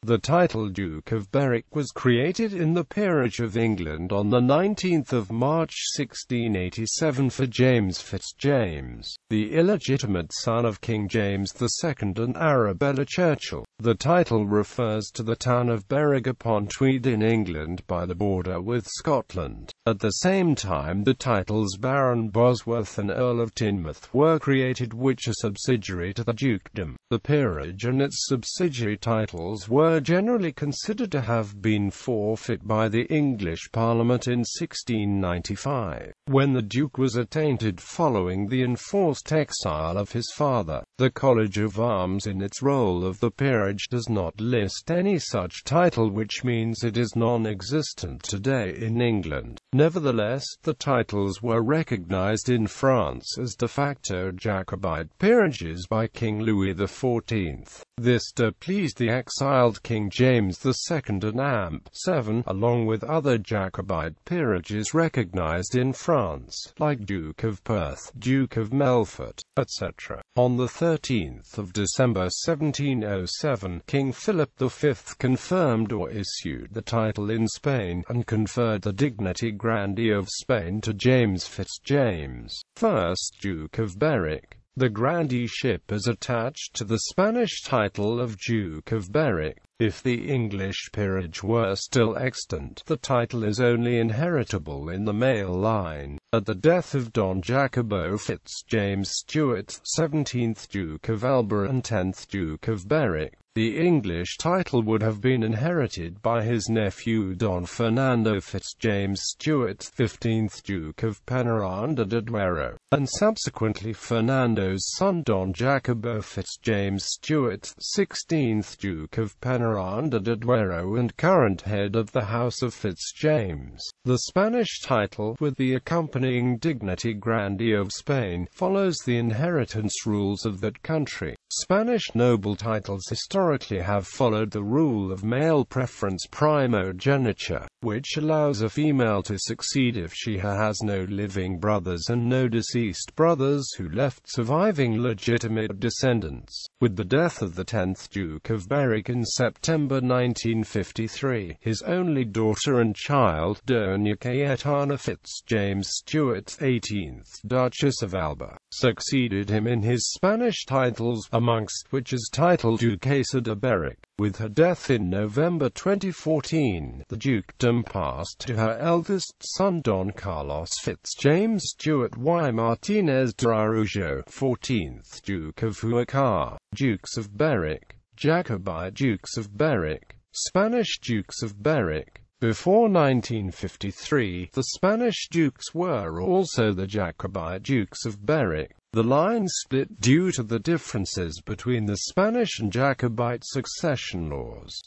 The title Duke of Berwick was created in the Peerage of England on 19 March 1687 for James FitzJames, the illegitimate son of King James II and Arabella Churchill. The title refers to the town of Berwick-upon-Tweed in England by the border with Scotland. At the same time, the titles Baron Bosworth and Earl of Tinmouth were created, which are subsidiary to the dukedom. The peerage and its subsidiary titles were generally considered to have been forfeit by the English Parliament in 1695, when the Duke was attainted following the enforced exile of his father. The College of Arms in its roll of the peerage does not list any such title, which means it is non-existent today in England. Nevertheless, the titles were recognized in France as de facto Jacobite peerages by King Louis XIV. This pleased the exiled King James II and Amp. 7, along with other Jacobite peerages recognized in France, like Duke of Perth, Duke of Melfort, etc. On the 13th of December 1707, King Philip V confirmed or issued the title in Spain, and conferred the dignity grandee of Spain to James FitzJames, 1st Duke of Berwick. The grandeeship is attached to the Spanish title of Duke of Berwick. If the English peerage were still extant, the title is only inheritable in the male line. At the death of Don Jacobo FitzJames Stuart, 17th Duke of Elba and 10th Duke of Berwick, the English title would have been inherited by his nephew Don Fernando FitzJames Stuart, 15th Duke of Penaranda Duero, and subsequently Fernando's son Don Jacobo FitzJames Stuart, 16th Duke of Penaranda Duero and current head of the House of FitzJames. The Spanish title, with the accompanying dignity grandee of Spain, follows the inheritance rules of that country. Spanish noble titles historically have followed the rule of male preference primogeniture, which allows a female to succeed if she has no living brothers and no deceased brothers who left surviving legitimate descendants. With the death of the 10th Duke of Berwick in September 1953, his only daughter and child, Doña Cayetana FitzJames Stuart, 18th Duchess of Elba, succeeded him in his Spanish titles, amongst which is title Duquesa de Berwick. With her death in November 2014, the dukedom passed to her eldest son Don Carlos FitzJames Stuart y Martinez de Araujo, 14th Duke of Huacar. Dukes of Berwick, Jacobite Dukes of Berwick, Spanish Dukes of Berwick. Before 1953, the Spanish dukes were also the Jacobite Dukes of Berwick. The line split due to the differences between the Spanish and Jacobite succession laws.